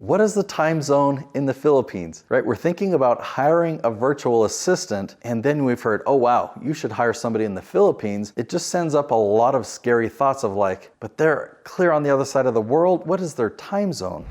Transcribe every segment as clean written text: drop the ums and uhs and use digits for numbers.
What is the time zone in the Philippines, right? We're thinking about hiring a virtual assistant, and then we've heard, oh wow, you should hire somebody in the Philippines. It just sends up a lot of scary thoughts of like, but they're clear on the other side of the world. What is their time zone?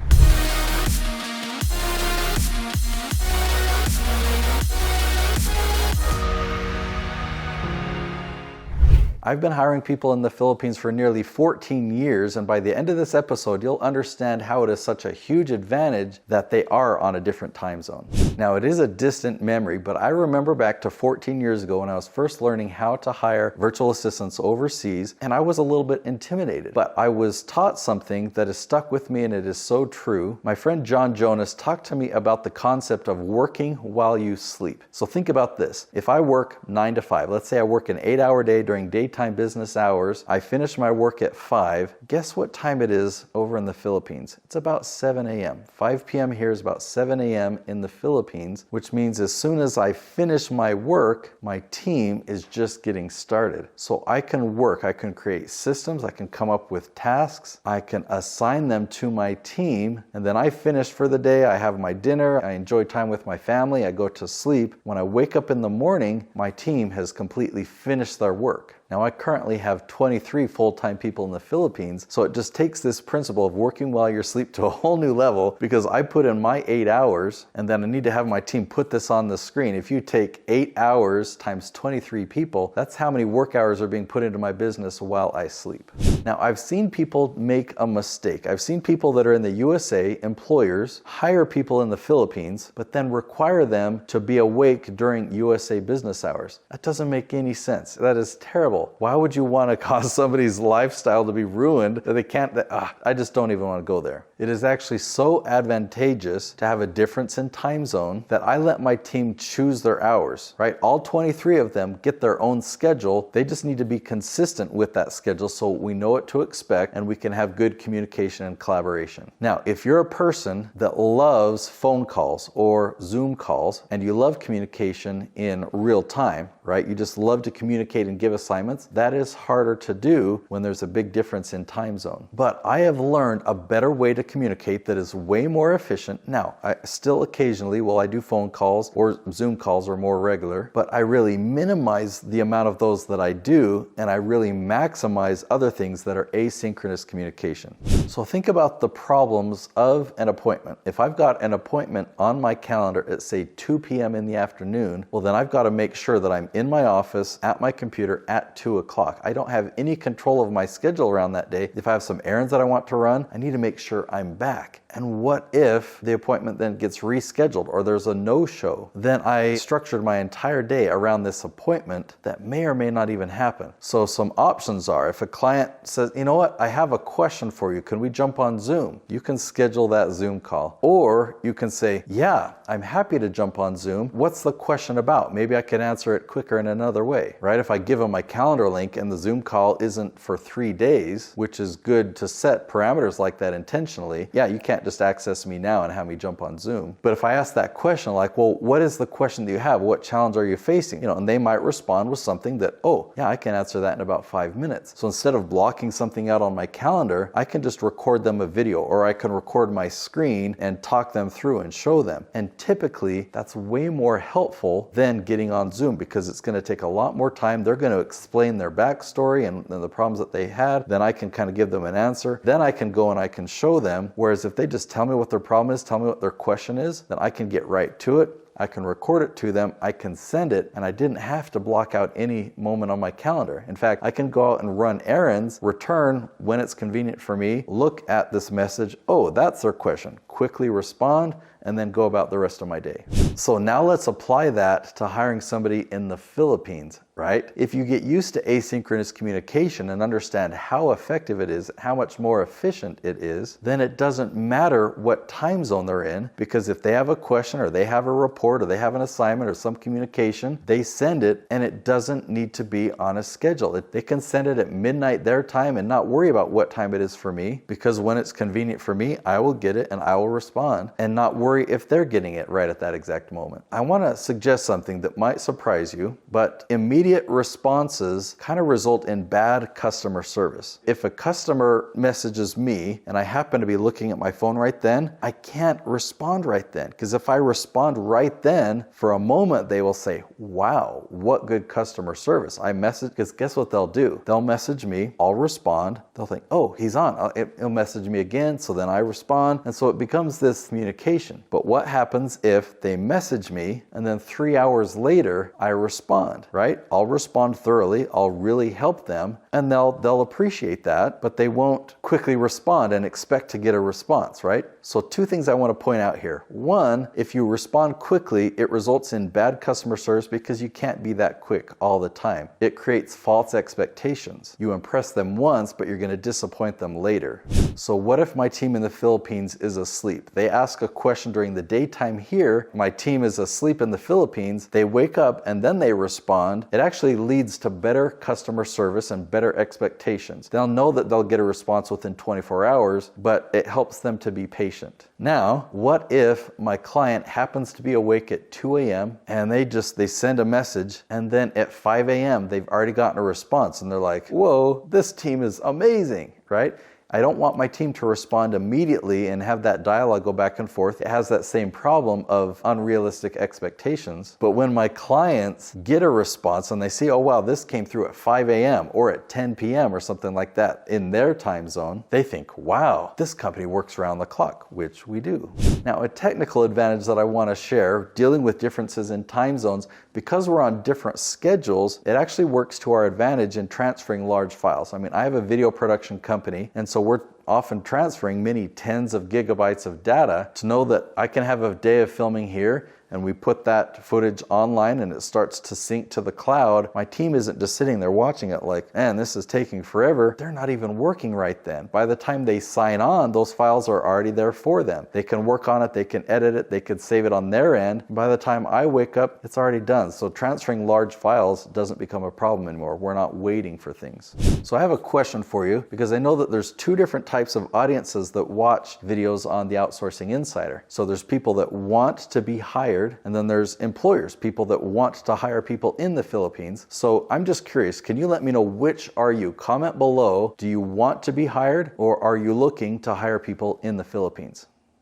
I've been hiring people in the Philippines for nearly 14 years, and by the end of this episode, you'll understand how it is such a huge advantage that they are on a different time zone. Now, it is a distant memory, but I remember back to 14 years ago when I was first learning how to hire virtual assistants overseas, and I was a little bit intimidated. But I was taught something that has stuck with me, and it is so true. My friend John Jonas talked to me about the concept of working while you sleep. So think about this. If I work 9 to 5, let's say I work an 8-hour day during daytime business hours, I finish my work at 5, guess what time it is over in the Philippines? It's about 7 a.m. 5 p.m. here is about 7 a.m. in the Philippines, which means as soon as I finish my work, my team is just getting started. So I can work, I can create systems, I can come up with tasks, I can assign them to my team, and then I finish for the day, I have my dinner, I enjoy time with my family, I go to sleep. When I wake up in the morning, my team has completely finished their work. Now, I currently have 23 full-time people in the Philippines, so it just takes this principle of working while you sleep to a whole new level because I put in my 8 hours and then I need to have my team put this on the screen. If you take 8 hours times 23 people, that's how many work hours are being put into my business while I sleep. Now, I've seen people make a mistake. I've seen people that are in the USA, employers, hire people in the Philippines, but then require them to be awake during USA business hours. That doesn't make any sense. That is terrible. Why would you want to cause somebody's lifestyle to be ruined that they can't, I just don't even want to go there. It is actually so advantageous to have a difference in time zone that I let my team choose their hours, right? All 23 of them get their own schedule. They just need to be consistent with that schedule so we know what to expect and we can have good communication and collaboration. Now, if you're a person that loves phone calls or Zoom calls and you love communication in real time, right? You just love to communicate and give assignments. That is harder to do when there's a big difference in time zone. But I have learned a better way to communicate that is way more efficient. Now, I still occasionally, I do phone calls or Zoom calls are more regular, but I really minimize the amount of those that I do, and I really maximize other things that are asynchronous communication. So think about the problems of an appointment. If I've got an appointment on my calendar at say 2 p.m. in the afternoon, well then I've got to make sure that I'm in my office at my computer at 2 o'clock. I don't have any control of my schedule around that day. If I have some errands that I want to run, I need to make sure I'm back. And what if the appointment then gets rescheduled or there's a no-show? Then I structured my entire day around this appointment that may or may not even happen. So some options are, if a client says, you know what, I have a question for you. Can we jump on Zoom? You can schedule that Zoom call. Or you can say, yeah, I'm happy to jump on Zoom. What's the question about? Maybe I can answer it quicker in another way, right? If I give them my calendar link and the Zoom call isn't for 3 days, which is good to set parameters like that intentionally, yeah, you can't just access me now and have me jump on Zoom. But if I ask that question like, well, what is the question that you have? What challenge are you facing? And they might respond with something that, oh, yeah, I can answer that in about 5 minutes. So instead of blocking something out on my calendar, I can just record them a video or I can record my screen and talk them through and show them. And typically that's way more helpful than getting on Zoom because it's going to take a lot more time. They're going to explain their backstory and the problems that they had. Then I can kind of give them an answer. Then I can go and I can show them. Whereas if they just tell me what their problem is, tell me what their question is, then I can get right to it. I can record it to them, I can send it, and I didn't have to block out any moment on my calendar. In fact, I can go out and run errands, return when it's convenient for me, look at this message, oh, that's their question, quickly respond, and then go about the rest of my day. So now let's apply that to hiring somebody in the Philippines, right? If you get used to asynchronous communication and understand how effective it is, how much more efficient it is, then it doesn't matter what time zone they're in, because if they have a question or they have a report or they have an assignment or some communication, they send it and it doesn't need to be on a schedule. They can send it at midnight their time and not worry about what time it is for me, because when it's convenient for me, I will get it and I will will respond and not worry if they're getting it right at that exact moment. I want to suggest something that might surprise you, but immediate responses kind of result in bad customer service. If a customer messages me and I happen to be looking at my phone right then, I can't respond right then, because if I respond right then, for a moment they will say, wow, what good customer service. I message, because guess what they'll do? They'll message me, I'll respond, they'll think, oh, he's on. He'll message me again, so then I respond, and so it becomes this communication. But what happens if they message me and then 3 hours later I respond, right? I'll respond thoroughly, I'll really help them, and they'll appreciate that, but they won't quickly respond and expect to get a response, right? So two things I want to point out here. One, if you respond quickly, it results in bad customer service because you can't be that quick all the time. It creates false expectations. You impress them once, but you're going to disappoint them later. So what if my team in the Philippines is asleep? They ask a question during the daytime here, my team is asleep in the Philippines, they wake up and then they respond. It actually leads to better customer service and better expectations. They'll know that they'll get a response within 24 hours, but it helps them to be patient. Now, what if my client happens to be awake at 2 a.m. and they send a message, and then at 5 a.m. they've already gotten a response and they're like, whoa, this team is amazing, right? I don't want my team to respond immediately and have that dialogue go back and forth. It has that same problem of unrealistic expectations. But when my clients get a response and they see, oh wow, this came through at 5 a.m. or at 10 p.m. or something like that in their time zone, they think, wow, this company works around the clock, which we do. Now, a technical advantage that I want to share dealing with differences in time zones, because we're on different schedules, it actually works to our advantage in transferring large files. I mean, I have a video production company, and so we're often transferring many tens of gigabytes of data. To know that I can have a day of filming here and we put that footage online and it starts to sync to the cloud, my team isn't just sitting there watching it like, man, this is taking forever. They're not even working right then. By the time they sign on, those files are already there for them. They can work on it, they can edit it, they can save it on their end. By the time I wake up, it's already done. So transferring large files doesn't become a problem anymore. We're not waiting for things. So I have a question for you, because I know that there's two different types of audiences that watch videos on the Outsourcing Insider. So there's people that want to be hired, and then there's employers, people that want to hire people in the Philippines. So I'm just curious, can you let me know which are you? Comment below, do you want to be hired or are you looking to hire people in the Philippines?